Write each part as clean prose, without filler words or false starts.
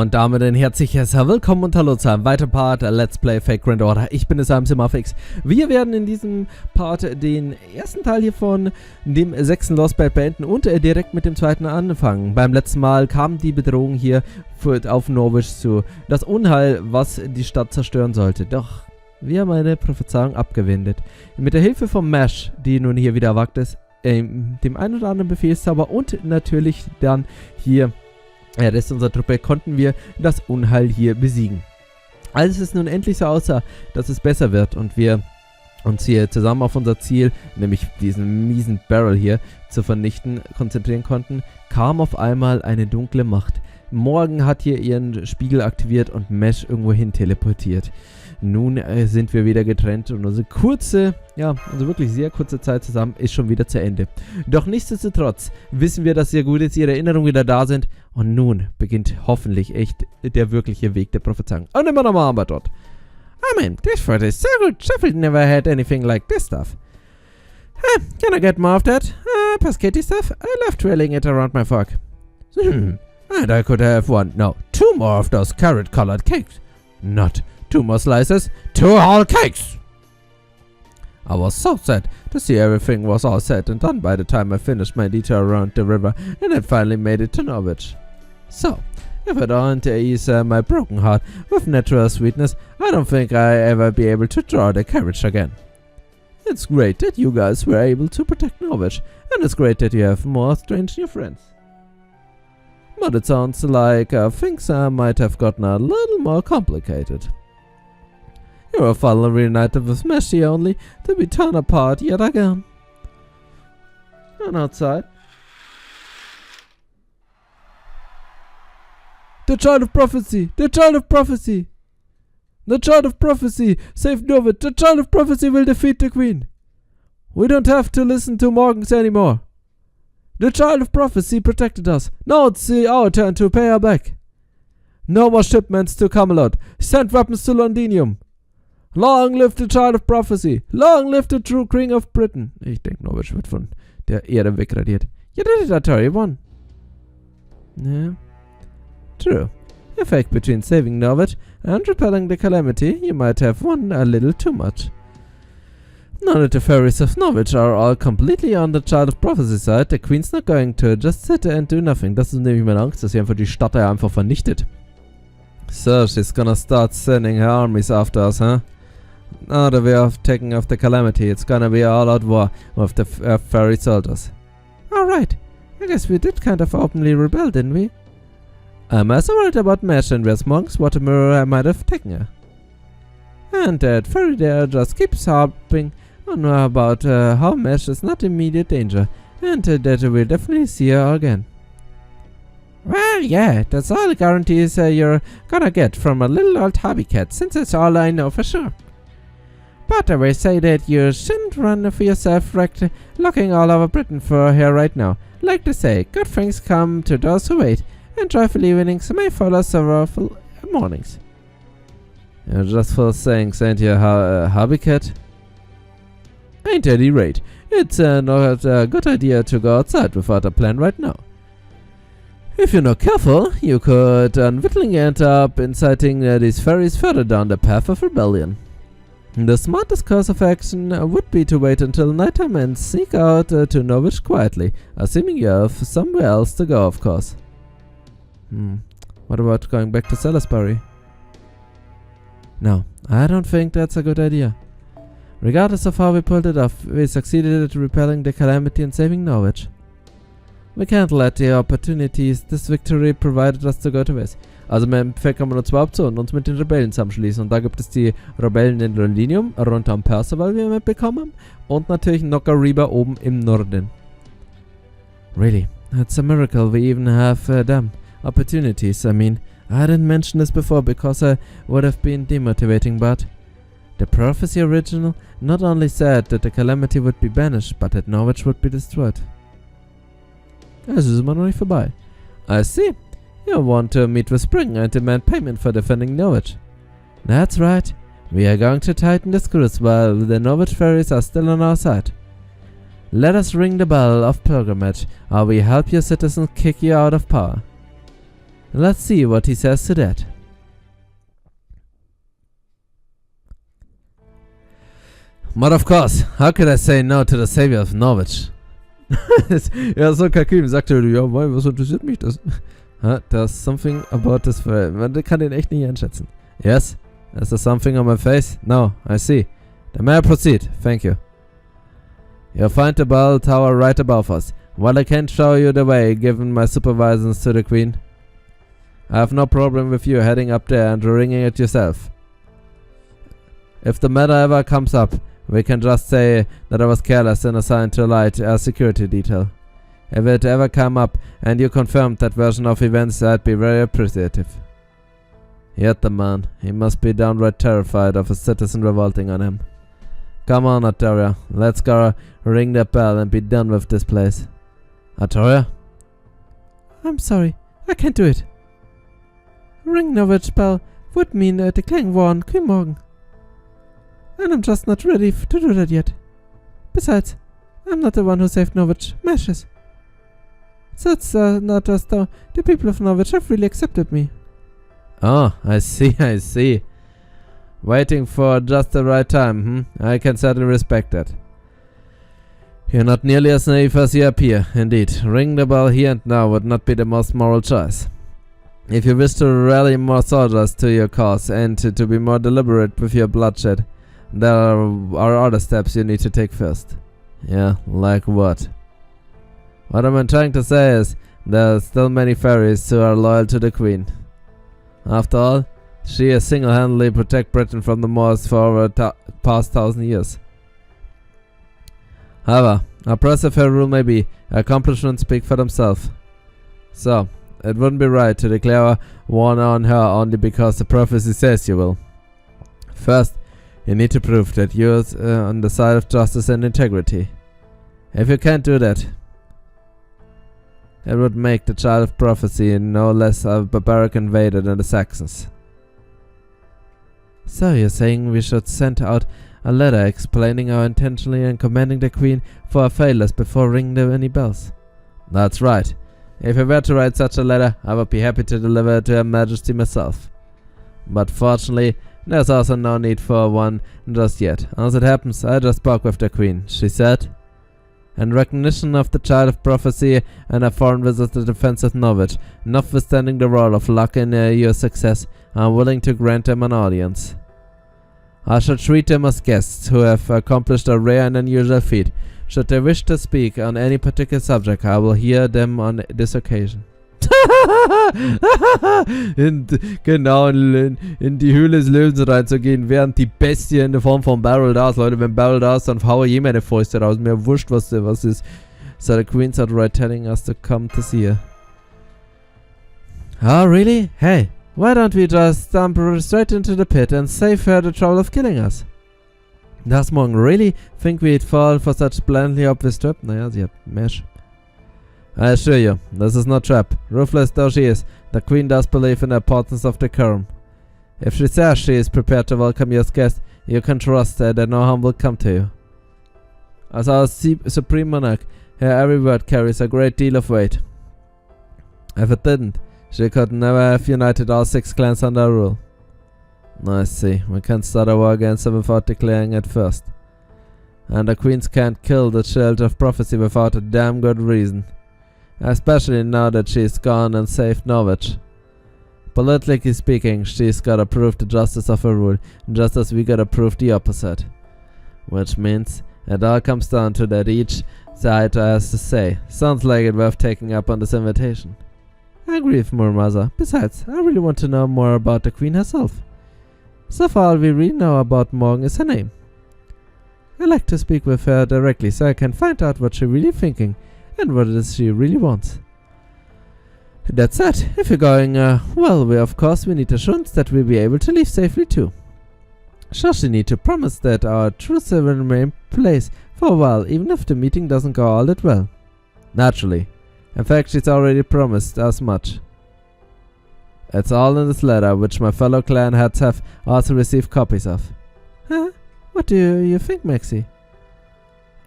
Und damit ein herzliches Willkommen und Hallo zu einem weiteren Part Let's Play Fate Grand Order. Ich bin es Simafix. Wir werden in diesem Part den ersten Teil hier von dem 6. Lost Belt beenden und direkt mit dem zweiten anfangen. Beim letzten Mal kam die Bedrohung hier auf Norwich zu. Das Unheil, was die Stadt zerstören sollte. Doch wir haben eine Prophezeiung abgewendet. Mit der Hilfe von Mesh, die nun hier wieder erwacht ist, dem einen oder anderen Befehlszauber und natürlich dann hier der Rest unserer Truppe, konnten wir das Unheil hier besiegen. Als es nun endlich so aussah, dass es besser wird und wir uns hier zusammen auf unser Ziel, nämlich diesen miesen Barrel hier, zu vernichten, konzentrieren konnten, kam auf einmal eine dunkle Macht. Morgan hat hier ihren Spiegel aktiviert und Mesh irgendwo hin teleportiert. Nun sind wir wieder getrennt und unsere wirklich sehr kurze Zeit zusammen ist schon wieder zu Ende. Doch nichtsdestotrotz wissen wir, dass sehr gut ist, ihre Erinnerungen wieder da sind und nun beginnt hoffentlich echt der wirkliche Weg der Prophezeiung. Und immer nochmal aber dort. I mean, this foot is so good. Sheffield never had anything like this stuff. Can I get more of that? Pasquetti stuff? I love twirling it around my fork. And I could have two more of those carrot-colored cakes. Not 2 more slices, 2 whole cakes! I was so sad to see everything was all said and done by the time I finished my detour around the river and had finally made it to Norwich. So, if I don't ease my broken heart with natural sweetness, I don't think I'll ever be able to draw the carriage again. It's great that you guys were able to protect Norwich, and it's great that you have more strange new friends. But it sounds like things might have gotten a little more complicated. You are finally reunited with Meshy only to be torn apart yet again. And outside, the Child of Prophecy! The Child of Prophecy! The Child of Prophecy! Save Norwich! The Child of Prophecy will defeat the Queen! We don't have to listen to Morgans anymore! The Child of Prophecy protected us. Now it's our turn to pay her back. No more shipments to Camelot. Send weapons to Londinium. Long live the Child of Prophecy. Long live the true King of Britain. Ich denke, Norwich wird von der Erde wegradiert. You did it, Atari. One. Yeah. True. Effect between saving Norwich and repelling the calamity, you might have won a little too much. Now that the fairies of Norwich are all completely on the Child of Prophecy side, the Queen's not going to just sit there and do nothing. Das ist nämlich meine Angst, dass sie einfach die Stadt einfach vernichtet. So, she's gonna start sending her armies after us, huh? Now that we are taking off the calamity, it's gonna be an all-out war with the fairy soldiers. Alright, I guess we did kind of openly rebel, didn't we? I'm also worried about Mesh and where's Monks, what a mirror I might have taken her. And that fairy there just keeps harping on about how Mesh is not immediate danger, and that we'll definitely see her again. Well, yeah, that's all the guarantees you're gonna get from a little old hobby cat, since it's all I know for sure. But I will say that you shouldn't run for yourself looking all over Britain for her right now. Like they say, good things come to those who wait, and joyful evenings may follow sorrowful mornings. You're just full of sayings, ain't you, hobby cat? Ain't any rate. It's not a good idea to go outside without a plan right now. If you're not careful, you could unwittingly end up inciting these fairies further down the path of rebellion. The smartest course of action would be to wait until nighttime and sneak out to Norwich quietly, assuming you have somewhere else to go, of course. What about going back to Salisbury? No, I don't think that's a good idea. Regardless of how we pulled it off, we succeeded at repelling the calamity and saving Norwich. We can't let the opportunities this victory provided us to go to waste. Also im Endeffekt haben wir nur 2 Optionen, uns mit den Rebellen zusammenschließen. Und da gibt es die Rebellen in Londinium, rund am Percival, wie wir mitbekommen haben. Und natürlich Nokkariba oben im Norden. Really, it's a miracle we even have them. Opportunities, I mean. I didn't mention this before because I would have been demotivating, but the prophecy original not only said that the calamity would be banished, but that Norwich would be destroyed. Es ist immer noch nicht vorbei. I see. You want to meet with Spring and demand payment for defending Norwich. That's right. We are going to tighten the screws while the Norwich fairies are still on our side. Let us ring the bell of pilgrimage, or we help your citizens kick you out of power. Let's see what he says to that. But of course, how could I say no to the savior of Norwich? Ja, so Kalkül sagte, ja, was interessiert mich das? There's something about this film. Man kann den echt nicht einschätzen. Yes? Is there something on my face? No, I see. Then may I proceed? Thank you. You'll find the bell tower right above us. While I can't show you the way, given my supervisions to the Queen, I have no problem with you heading up there and ringing it yourself. If the matter ever comes up, we can just say that I was careless and assigned to light a security detail. If it ever come up and you confirmed that version of events, I'd be very appreciative. Yet the man, he must be downright terrified of a citizen revolting on him. Come on, Artoria, let's go ring that bell and be done with this place. Artoria? I'm sorry, I can't do it. Ring Norwich bell would mean declaring war on Queen Morgan. And I'm just not ready to do that yet. Besides, I'm not the one who saved Norwich. Mashes. So it's not as though the people of Norwich have really accepted me. Oh, I see. Waiting for just the right time, I can certainly respect that. You're not nearly as naive as you appear, indeed. Ring the bell here and now would not be the most moral choice. If you wish to rally more soldiers to your cause and to be more deliberate with your bloodshed, there are other steps you need to take first. Yeah, like what? What I'm trying to say is, there are still many fairies who are loyal to the Queen. After all, she has single-handedly protected Britain from the Moors for over past 1,000 years. However, oppressive her rule may be, accomplishments speak for themselves. So, it wouldn't be right to declare war on her only because the prophecy says you will. First, you need to prove that you're on the side of justice and integrity. If you can't do that, it would make the child of prophecy no less a barbaric invader than the Saxons. So you're saying we should send out a letter explaining our intention and commending the Queen for her failures before ringing any bells? That's right. If I were to write such a letter, I would be happy to deliver it to Her Majesty myself. But fortunately, there's also no need for one just yet. As it happens, I just spoke with the Queen. She said, in recognition of the child of prophecy and a foreign visit to the defense of Norwich, notwithstanding the role of luck in your success, I am willing to grant them an audience. I shall treat them as guests who have accomplished a rare and unusual feat. Should they wish to speak on any particular subject, I will hear them on this occasion. in die Höhle des Löwens reinzugehen, während die Bestie in der Form von Barrel da ist. Leute, wenn Barrel da ist, dann haue ich meine Fäuste raus. Mir wurscht, was ist. So the Queen's outright telling us to come to see her. Oh, really? Hey, why don't we just dump her straight into the pit and save her the trouble of killing us? Does Morgan really think we'd fall for such blandly obvious trap? Naja, sie hat Mesh. I assure you, this is no trap. Ruthless though she is, the Queen does believe in the importance of decorum. If she says she is prepared to welcome you as guest, you can trust that no harm will come to you. As our supreme monarch, her every word carries a great deal of weight. If it didn't, she could never have united all 6 clans under her rule. I see, we can't start a war against her without declaring it first. And the Queens can't kill the child of prophecy without a damn good reason. Especially now that she's gone and saved Norwich. Politically speaking, she's gotta prove the justice of her rule, just as we gotta prove the opposite. Which means, it all comes down to that each side has to say. Sounds like it worth taking up on this invitation. I agree with Muramasa. Besides, I really want to know more about the Queen herself. So far all we really know about Morgan is her name. I'd like to speak with her directly so I can find out what she's really thinking and what it is she really wants. That said, if you're going, we need assurance that we'll be able to leave safely too. Sure, she need to promise that our truce will remain in place for a while, even if the meeting doesn't go all that well. Naturally. In fact, she's already promised as much. It's all in this letter, which my fellow clan heads have also received copies of. Huh? What do you think, Maxie?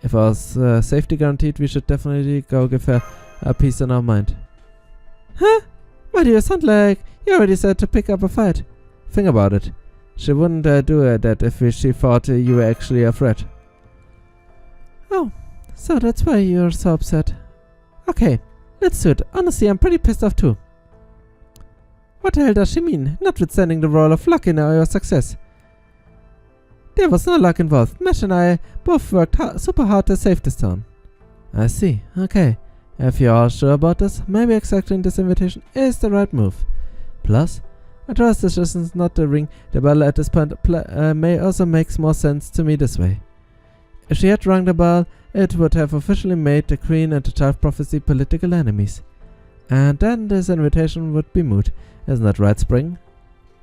If our safety guaranteed, we should definitely go give her a peace in our mind. Huh? Why do you sound like you already said to pick up a fight? Think about it. She wouldn't do that if she thought you were actually a threat. Oh, so that's why you're so upset. Okay, let's do it. Honestly, I'm pretty pissed off too. What the hell does she mean, notwithstanding the role of luck in our success? There was no luck involved. Mesh and I both worked super hard to save this town. I see. Okay. If you're all sure about this, maybe accepting this invitation is the right move. Plus, I trust decisions not to ring the bell at this point may also make more sense to me this way. If she had rung the bell, it would have officially made the Queen and the Child of Prophecy political enemies. And then this invitation would be moot. Isn't that right, Spring?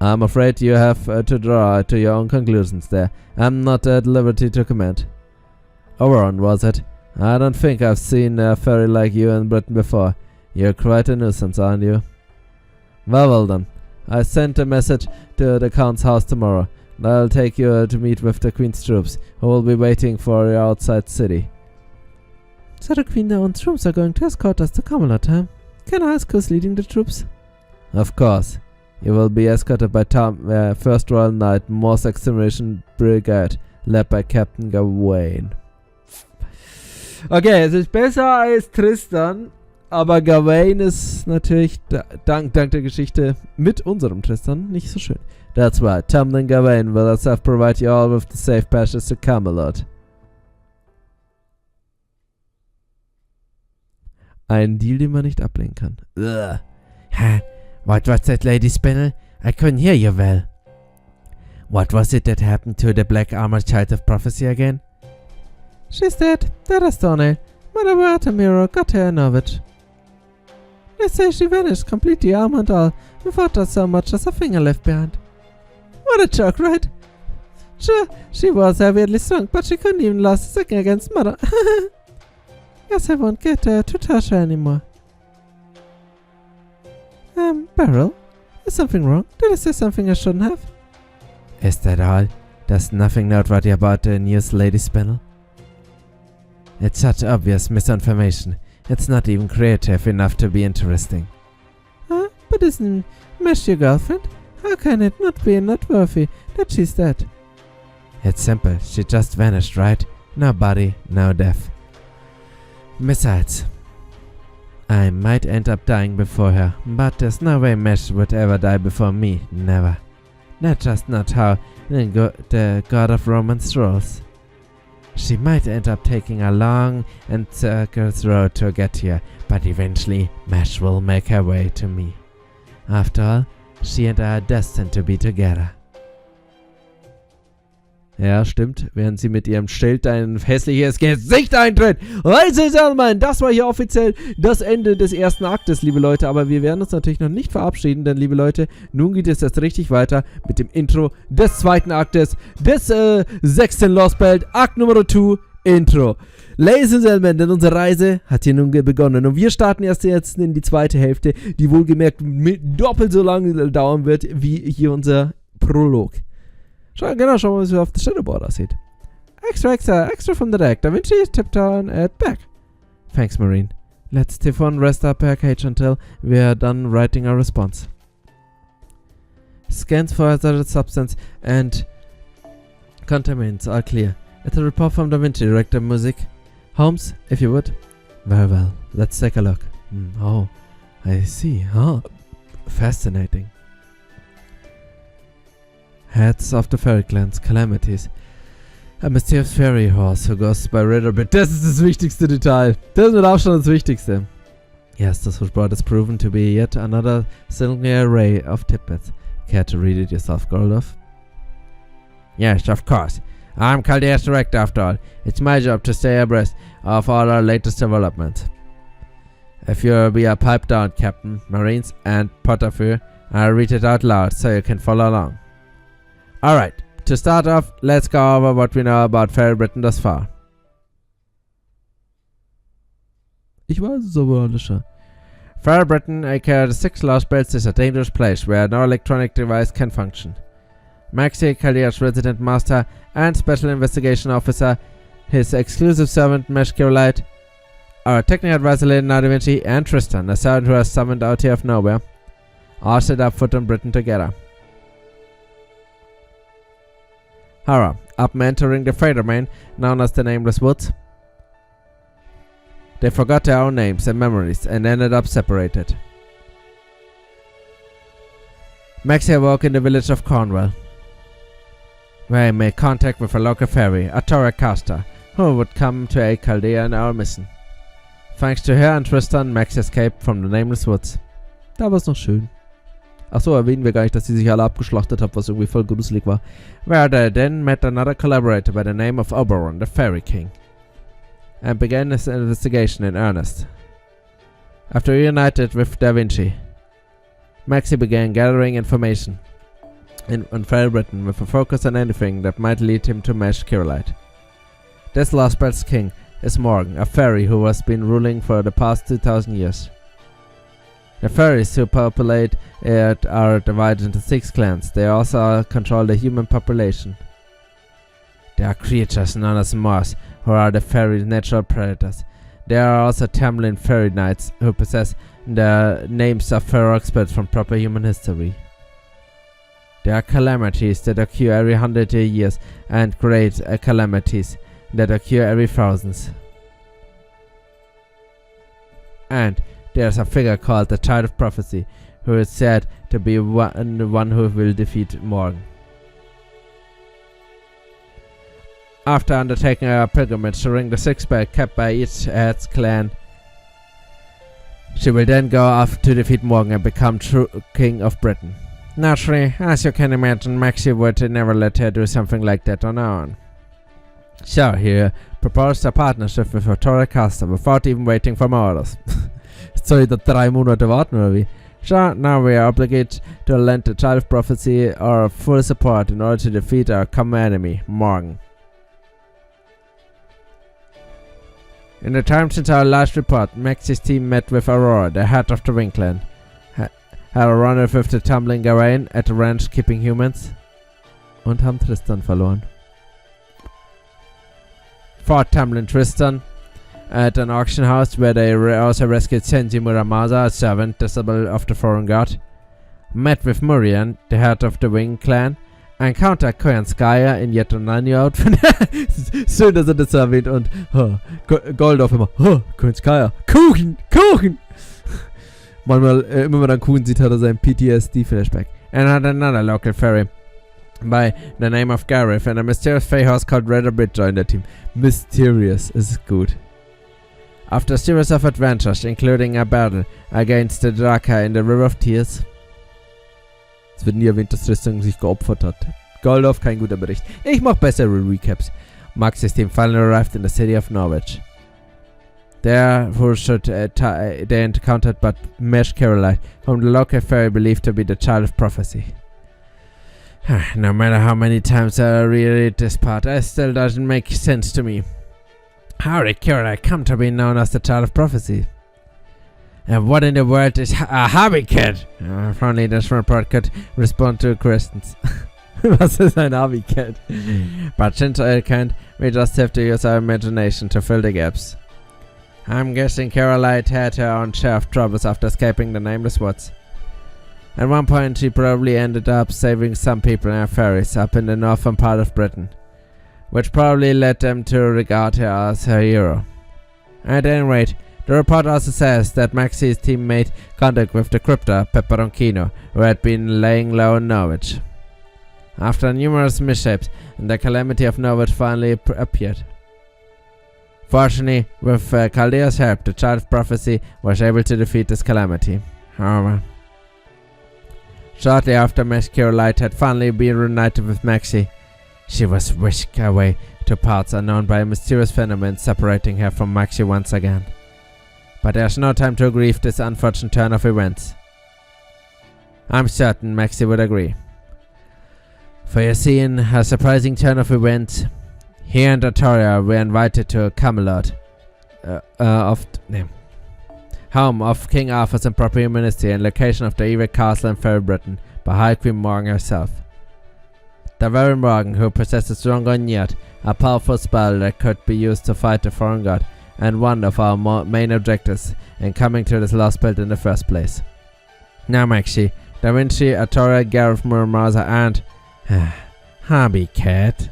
I'm afraid you have to draw to your own conclusions there. I'm not at liberty to comment. Oberon, was it? I don't think I've seen a fairy like you in Britain before. You're quite a nuisance, aren't you? Well then. I sent a message to the Count's house tomorrow. I'll take you to meet with the Queen's troops, who will be waiting for you outside city. So the Queen and her troops are going to escort us to Camelot, huh? Can I ask who's leading the troops? Of course. You will be escorted by First Royal Knight Morse Extermination Brigade, led by Captain Gawain. Okay, es ist besser als Tristan, aber Gawain ist natürlich dank der Geschichte mit unserem Tristan nicht so schön. That's right, Tamlin Gawain will herself provide you all with the safe passage to Camelot. Ein Deal, den man nicht ablehnen kann. Ugh. Huh? What was that, Lady Spinel? I couldn't hear you well. What was it that happened to the black armored Child of Prophecy again? She's dead. That is Thornhill. Mother Watermirror got her in of it. They say she vanished completely, arm and all, without so much as a finger left behind. What a joke, right? Sure, she was heavily sunk, but she couldn't even last a second against Mother. Guess I won't get to touch her anymore. Beryl? Is something wrong? Did I say something I shouldn't have? Is that all? There's nothing noteworthy about the news, Lady Spinel? It's such obvious misinformation. It's not even creative enough to be interesting. But isn't Mesh your girlfriend? How can it not be noteworthy that she's dead? It's simple. She just vanished, right? No body, no death. Besides, I might end up dying before her, but there's no way Mesh would ever die before me. Never. That's just not how the god of romance rolls. She might end up taking a long and circuitous road to get here, but eventually Mesh will make her way to me. After all, she and I are destined to be together. Ja, stimmt. Während sie mit ihrem Schild ein hässliches Gesicht eintritt. Ladies and Gentlemen, das war hier offiziell das Ende des ersten Aktes, liebe Leute. Aber wir werden uns natürlich noch nicht verabschieden, denn, liebe Leute, nun geht es jetzt richtig weiter mit dem Intro des zweiten Aktes des 6. Lost Belt, Akt Nummer 2, Intro. Ladies and Gentlemen, denn unsere Reise hat hier nun begonnen. Und wir starten erst jetzt in die zweite Hälfte, die wohlgemerkt doppelt so lange dauern wird, wie hier unser Prolog. Schauen wir mal, wie es auf der Shadowboard aussieht. Extra from the deck. Da Vinci is tipped on at back. Thanks, Marine. Let's Typhon rest our pair cage until we are done writing our response. Scans for hazardous substance and contaminants are clear. It's a report from Da Vinci, Director Music. Holmes, if you would. Very well. Let's take a look. Oh, I see. Huh. Fascinating. Heads of the Fairy Clans, Calamities. A mysterious fairy horse who goes by Riderbit. Das ist das wichtigste Detail. Das ist mit Abstand das Wichtigste. Yes, this report is proven to be yet another singular array of tidbits. Care to read it yourself, Goldorf? Yes, of course. I'm Caldea's director after all. It's my job to stay abreast of all our latest developments. If you'll be a pipe down, Captain, Marines, and Potterfur, I'll read it out loud so you can follow along. Alright, to start off, let's go over what we know about Fairy Britain thus far. Ich weiß es aber, Alicia. Fairy Britain, aka the 6 Lost Belts, is a dangerous place where no electronic device can function. Maxi, Caldea's resident master and special investigation officer, his exclusive servant Mesh Kirillite, our technical advisor Lady Da Vinci, and Tristan, a servant who has summoned out here of nowhere. all set up foot on Britain together. Horror, upon entering the fray domain, known as the Nameless Woods, they forgot their own names and memories and ended up separated. Maxie awoke in the village of Cornwall, where he made contact with a local fairy, a Torrecasta, who would come to aid Chaldea in our mission. Thanks to her and Tristan, Max escaped from the Nameless Woods. Da war's noch schön. Achso, erwähnen wir gar nicht, dass sie sich alle abgeschlachtet hat, was irgendwie voll gruselig war. Where they then met another collaborator by the name of Oberon, the Fairy King, and began his investigation in earnest. After reunited with Da Vinci, Maxie began gathering information on Fairy Britain with a focus on anything that might lead him to Mesh Kirillite. This Lost Spells king is Morgan, a fairy who has been ruling for the past 2000 years. The fairies who populate it are divided into 6 clans. They also control the human population. There are creatures known as Mors, who are the fairies' natural predators. There are also Tamlin fairy knights, who possess the names of ferox spirits from proper human history. There are calamities that occur every 100 years, and great calamities that occur every thousands. And there's a figure called the Child of Prophecy, who is said to be the one who will defeat Morgan. After undertaking a pilgrimage to ring the 6 bell kept by each head's clan, she will then go off to defeat Morgan and become true king of Britain. Naturally, as you can imagine, Maxie would never let her do something like that on her own. So he proposed a partnership with Torrecasta without even waiting for my orders. Soll ich da 3 Monate warten oder wie? So now we are obligated to lend the Child of Prophecy our full support in order to defeat our common enemy, Morgan. In the time since our last report, Maxie's team met with Aurora, the head of the Wing Clan. Had a run with the Tumbling Garain at the ranch keeping humans. Und haben Tristan verloren. Fought Tamlin Tristan at an auction house where they also rescued Senji Muramasa, a servant disciple of the foreign god. Met with Murian, the head of the Wing Clan. Encountered Koyanskaya in yet another new outfit. Schön, dass das erwähnt und Goldorf immer. Koyanskaya. Kuchen! Manchmal, immer wenn er einen Kuchen sieht, hat er seinen PTSD-Flashback. And had another local fairy by the name of Gareth and a mysterious fey horse called Red Bit joined the team. Mysterious ist gut. After a series of adventures, including a battle against the Draka in the River of Tears. Es wird nie erwähnt, dass Tristan sich geopfert hat. Goldorf, kein guter Bericht. Ich mach bessere Recaps. Max's team finally arrived in the city of Norwich. There they encountered but Mesh Kirillite, whom the local fairy believed to be the Child of Prophecy. No matter how many times I reread this part, it still doesn't make sense to me. How did Kirillite come to be known as the Child of Prophecy? And what in the world is a hobby kid? If only this report could respond to questions. Was ist ein hobby kid? But since I can't, we just have to use our imagination to fill the gaps. I'm guessing Kirillite had her own share of troubles after escaping the Nameless Woods. At one point she probably ended up saving some people in her ferries up in the northern part of Britain, which probably led them to regard her as her hero. At any rate, the report also says that Maxie's team made contact with the crypta Peperoncino, who had been laying low in Norwich. After numerous mishaps, the calamity of Norwich finally appeared. Fortunately, with Chaldea's help, the Child of Prophecy was able to defeat this calamity. However, shortly after Mesh Kirillite had finally been reunited with Maxie, she was whisked away to parts unknown by a mysterious phenomenon separating her from Maxie once again. But there's no time to grieve this unfortunate turn of events. I'm certain Maxie would agree. For you see, in a surprising turn of events, he and Artoria were invited to Camelot, home of King Arthur's improper ministry and location of the evil castle in Fairy Britain by High Queen Morgan herself. The very Morgan who possesses Strongoniat, a powerful spell that could be used to fight the foreign god, and one of our main objectives in coming to this lost belt in the first place. Now Maxie, Da Vinci, Artoria, Gareth, Muramasa and Harvey Cat.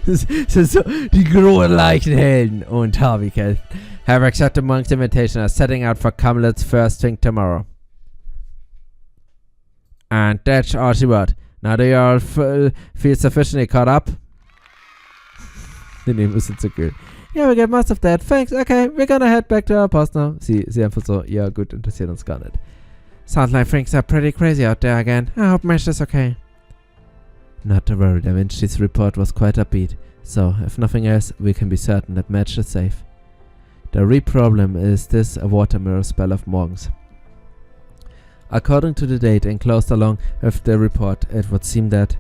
So, die glorreichen Helden und Harvey Cat have accepted Monk's invitation and are setting out for Camelot's first thing tomorrow. And that's all she wrote. Now do you all feel sufficiently caught up? The name isn't so good. Yeah, we get most of that. Thanks. Okay, we're gonna head back to our post now. Sie einfach so, ja gut, interessiert uns gar nicht. Sounds like things are pretty crazy out there again. I hope Mesh is okay. Not to worry, Da Vinci's report was quite upbeat. So, if nothing else, we can be certain that Mesh is safe. The real problem is this a water mirror spell of Morgan's. According to the date enclosed along with the report, it would seem that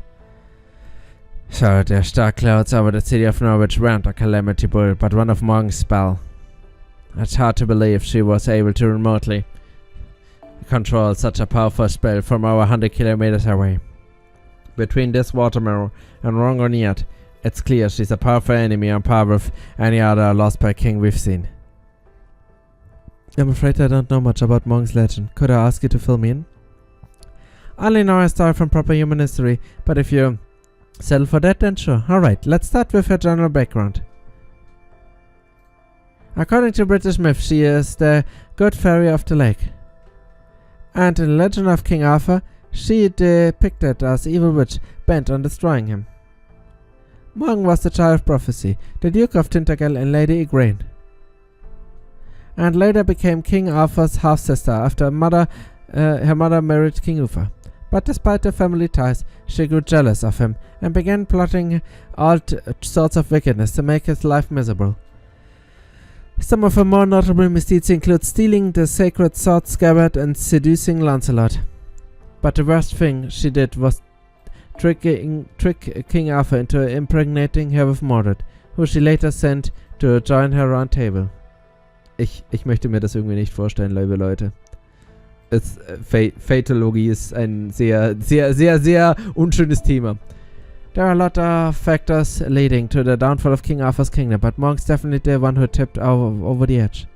so the dark clouds over the city of Norwich weren't a calamity bull, but one of Morgan's spell. It's hard to believe she was able to remotely control such a powerful spell from over 100 kilometers away. Between this water mirror and Rongoniat, it's clear she's a powerful enemy on par with any other lost by king we've seen. I'm afraid I don't know much about Morgan's legend. Could I ask you to fill me in? I only know a story from proper human history, but if you settle for that, then sure. Alright, let's start with her general background. According to British myth, she is the good fairy of the lake. And in the legend of King Arthur, she depicted as evil witch bent on destroying him. Morgan was the child of prophecy, the Duke of Tintagel and Lady Igraine, and later became King Arthur's half-sister after her mother married King Uther. But despite their family ties, she grew jealous of him and began plotting all sorts of wickedness to make his life miserable. Some of her more notable misdeeds include stealing the sacred sword scabbard and seducing Lancelot. But the worst thing she did was trick King Arthur into impregnating her with Mordred, who she later sent to join her round table. Ich möchte mir das irgendwie nicht vorstellen, liebe Leute. Fatologie ist ein sehr, sehr, sehr, sehr unschönes Thema. There are a lot of factors leading to the downfall of King Arthur's kingdom, but Morgan's definitely the one who tipped over the edge.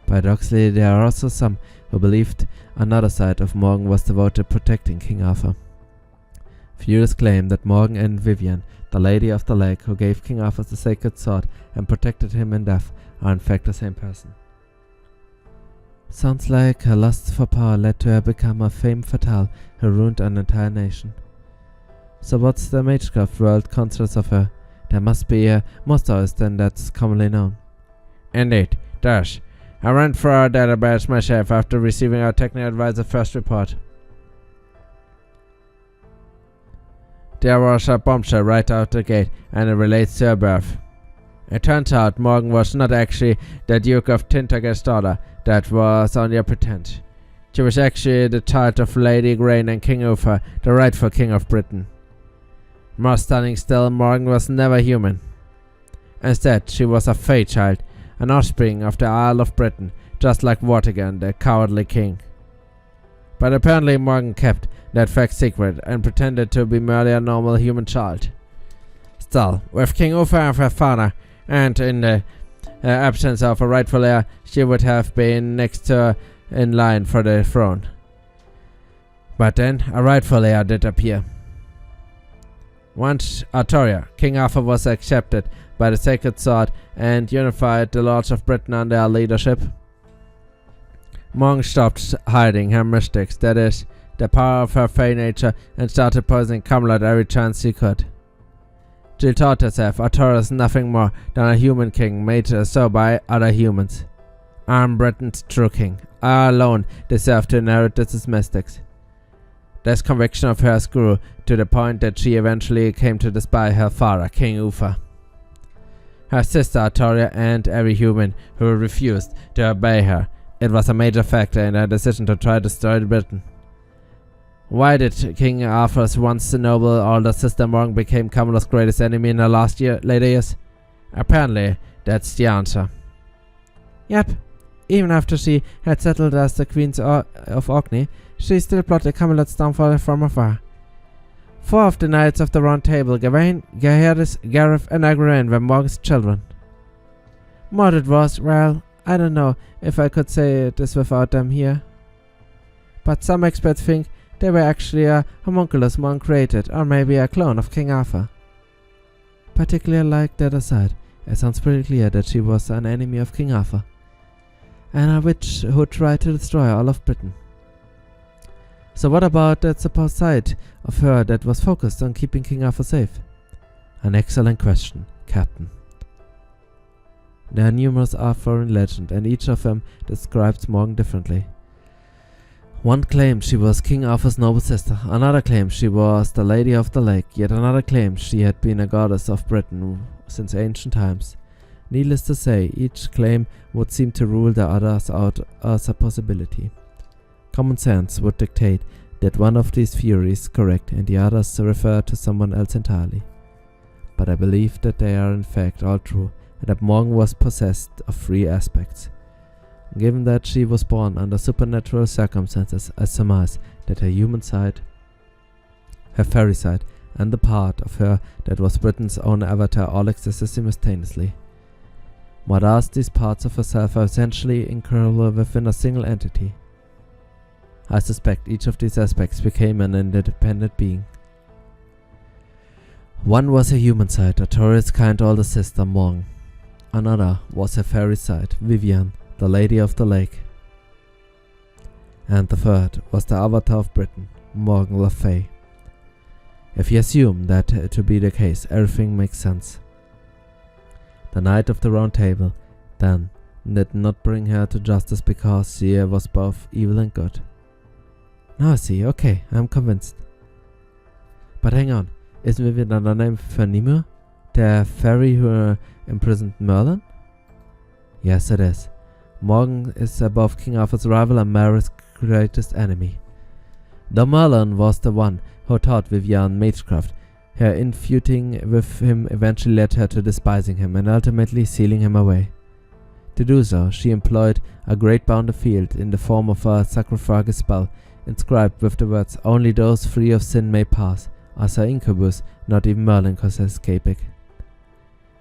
Paradoxically, there are also some who believed another side of Morgan was devoted to protecting King Arthur. Few claim that Morgan and Vivian, the Lady of the Lake who gave King Arthur the sacred sword and protected him in death, are in fact the same person. Sounds like her lust for power led to her become a femme fatale who ruined an entire nation. So what's the magecraft world considers of her? There must be more stories than that's commonly known. Indeed, there's. I ran through our database myself after receiving our technical advisor's first report. There was a bombshell right out the gate, and it relates to her birth. It turns out Morgan was not actually the Duke of Tintagel's daughter. That was only a pretence. She was actually the child of Lady Igraine and King Uther, the rightful king of Britain. More stunning still, Morgan was never human. Instead, she was a Fae child, an offspring of the Isle of Britain, just like Vortigern, the cowardly king. But apparently Morgan kept that fact secret and pretended to be merely a normal human child. Still, with King Uther as her father, and in the absence of a rightful heir, she would have been next to her in line for the throne. But then, a rightful heir did appear. Once Artoria, King Arthur was accepted by the Sacred Sword and unified the Lords of Britain under her leadership, Morgan stopped hiding her mystics, that is, the power of her fey nature, and started poisoning Camelot every chance she could. She taught herself Artoria is nothing more than a human king made so by other humans. I am Britain's true king. I alone deserve to inherit its mystics. This conviction of hers grew to the point that she eventually came to despise her father, King Uther, her sister Artoria, and every human who refused to obey her. It was a major factor in her decision to try to destroy Britain. Why did King Arthur's once noble older sister Morgan become Camelot's greatest enemy in her later years? Apparently, that's the answer. Yep, even after she had settled as the Queen of Orkney, she still plotted Camelot's downfall from afar. 4 of the Knights of the Round Table, Gawain, Gaheris, Gareth, and Igraine, were Morgan's children. Mordred was, well, I don't know if I could say this without them here. but some experts think they were actually a homunculus monk created, or maybe a clone of King Arthur. Particularly like that aside, it sounds pretty clear that she was an enemy of King Arthur, and a witch who tried to destroy all of Britain. So what about that supposed side of her that was focused on keeping King Arthur safe? An excellent question, Captain. There are numerous Arthurian legends, and each of them describes Morgan differently. One claims she was King Arthur's noble sister, another claims she was the Lady of the Lake, yet another claims she had been a goddess of Britain since ancient times. Needless to say, each claim would seem to rule the others out as a possibility. Common sense would dictate that one of these theories is correct and the others refer to someone else entirely. But I believe that they are in fact all true, and that Morgan was possessed of three aspects. Given that she was born under supernatural circumstances, I surmise that her human side, her fairy side, and the part of her that was Britain's own avatar all existed simultaneously. Whereas these parts of herself are essentially incurable within a single entity. I suspect each of these aspects became an independent being. One was her human side, a Taurus kind older sister, Morgan. Another was her fairy side, Vivian, the Lady of the Lake. And the third was the avatar of Britain, Morgan Le Fay. If you assume that to be the case, everything makes sense. The Knight of the Round Table, then, did not bring her to justice because she was both evil and good. Now I see, okay, I'm convinced. But hang on, isn't Vivian another name for Nimue, the fairy who imprisoned Merlin? Yes, it is. Morgan is both King Arthur's rival and Mary's greatest enemy. Though Merlin was the one who taught Vivian magecraft, her infeuding with him eventually led her to despising him and ultimately sealing him away. To do so, she employed a great bounded field in the form of a sarcophagus spell, inscribed with the words, "Only those free of sin may pass," as her incubus, not even Merlin could escape it.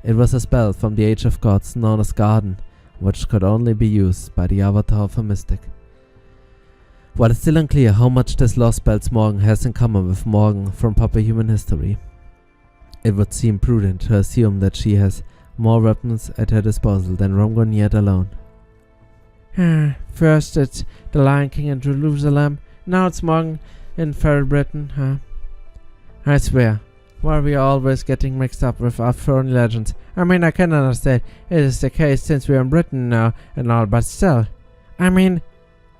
It was a spell from the Age of Gods known as Garden, which could only be used by the avatar of a mystic. While it's still unclear how much this lost spells Morgan has in common with Morgan from proper human history, it would seem prudent to assume that she has more weapons at her disposal than Romgon yet alone. First it's the Lion King in Jerusalem, now it's Morgan in Fairy Britain, huh? I swear, why are we always getting mixed up with Arthurian legends? I mean, I can understand it is the case since we're in Britain now and all, but still. I mean,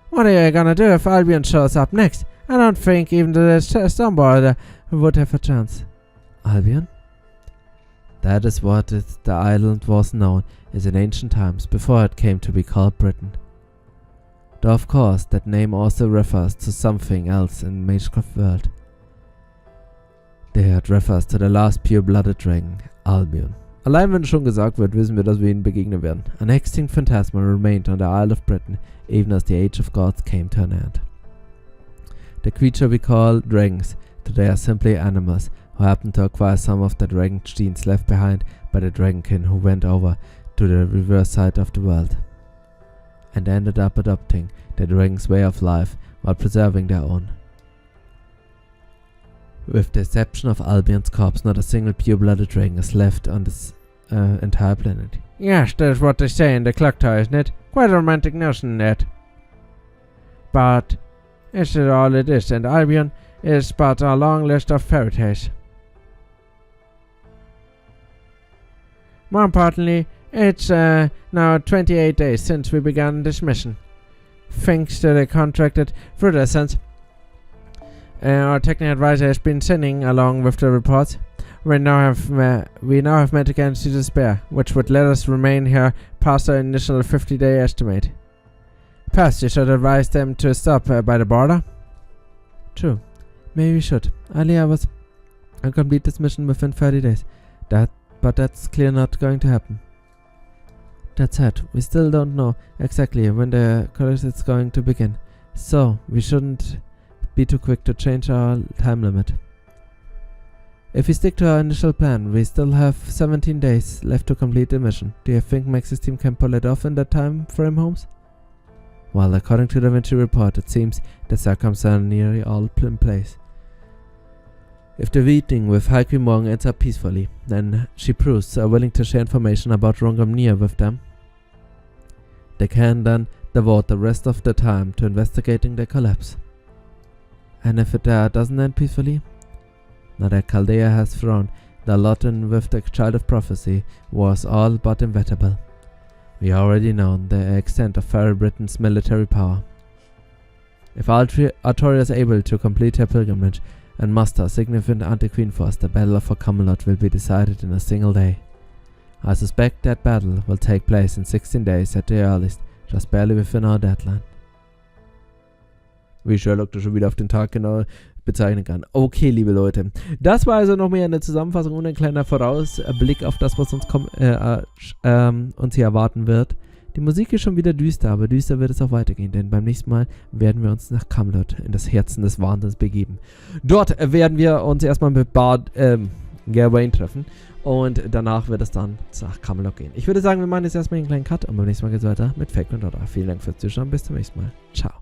what are you gonna do if Albion shows up next? I don't think even the Stormborder would have a chance. Albion? That is what the island was known as in ancient times, before it came to be called Britain. Though of course that name also refers to something else in Magecraft world. Der refers to the last pure-blooded dragon, Albion. Allein wenn schon gesagt wird, wissen wir, dass wir ihnen begegnen werden. An extinct phantasma remained on the Isle of Britain, even as the Age of Gods came to an end. The creature we call dragons today are simply animals who happen to acquire some of the dragon genes left behind by the dragonkin who went over to the reverse side of the world and ended up adopting the dragon's way of life while preserving their own. With the exception of Albion's corpse, not a single pure-blooded dragon is left on this entire planet. Yes, that's what they say in the clock tower, isn't it? Quite a romantic notion, that. But is it all it is, and Albion is but a long list of fairy tales. More importantly, it's now 28 days since we began this mission. Thanks to the contracted fruit essence, our technical advisor has been sending along with the reports. We now have met against the despair, which would let us remain here past our initial 50-day estimate. Perhaps you should advise them to stop by the border? True. Maybe we should. Earlier was and complete this mission within 30 days. But that's clearly not going to happen. That said, we still don't know exactly when the college is going to begin, so we shouldn't be too quick to change our time limit. If we stick to our initial plan, we still have 17 days left to complete the mission. Do you think Max's team can pull it off in that time frame, Holmes? Well, according to the Vinci report, it seems the circumstances are nearly all in place. If the meeting with High Queen Morgan ends up peacefully, then she proves willing to share information about Rungamnir with them. They can then devote the rest of the time to investigating the collapse. And if it doesn't end peacefully, now that Chaldea has thrown the lot in with the Child of Prophecy was all but inevitable. We already know the extent of Fairy Britain's military power. If Artoria is able to complete her pilgrimage and muster a significant anti-Queen force, the Battle for Camelot will be decided in a single day. I suspect that battle will take place in 16 days at the earliest, just barely within our deadline. Wie Sherlock das schon wieder auf den Tag genau bezeichnen kann. Okay, liebe Leute. Das war also noch mehr eine Zusammenfassung und ein kleiner Vorausblick auf das, was uns hier erwarten wird. Die Musik ist schon wieder düster, aber düster wird es auch weitergehen, denn beim nächsten Mal werden wir uns nach Camelot, in das Herzen des Wahnsinns begeben. Dort werden wir uns erstmal mit Bard Gawain treffen und danach wird es dann nach Camelot gehen. Ich würde sagen, wir machen jetzt erstmal einen kleinen Cut und beim nächsten Mal geht es weiter mit Fake und Dora. Vielen Dank fürs Zuschauen, bis zum nächsten Mal. Ciao.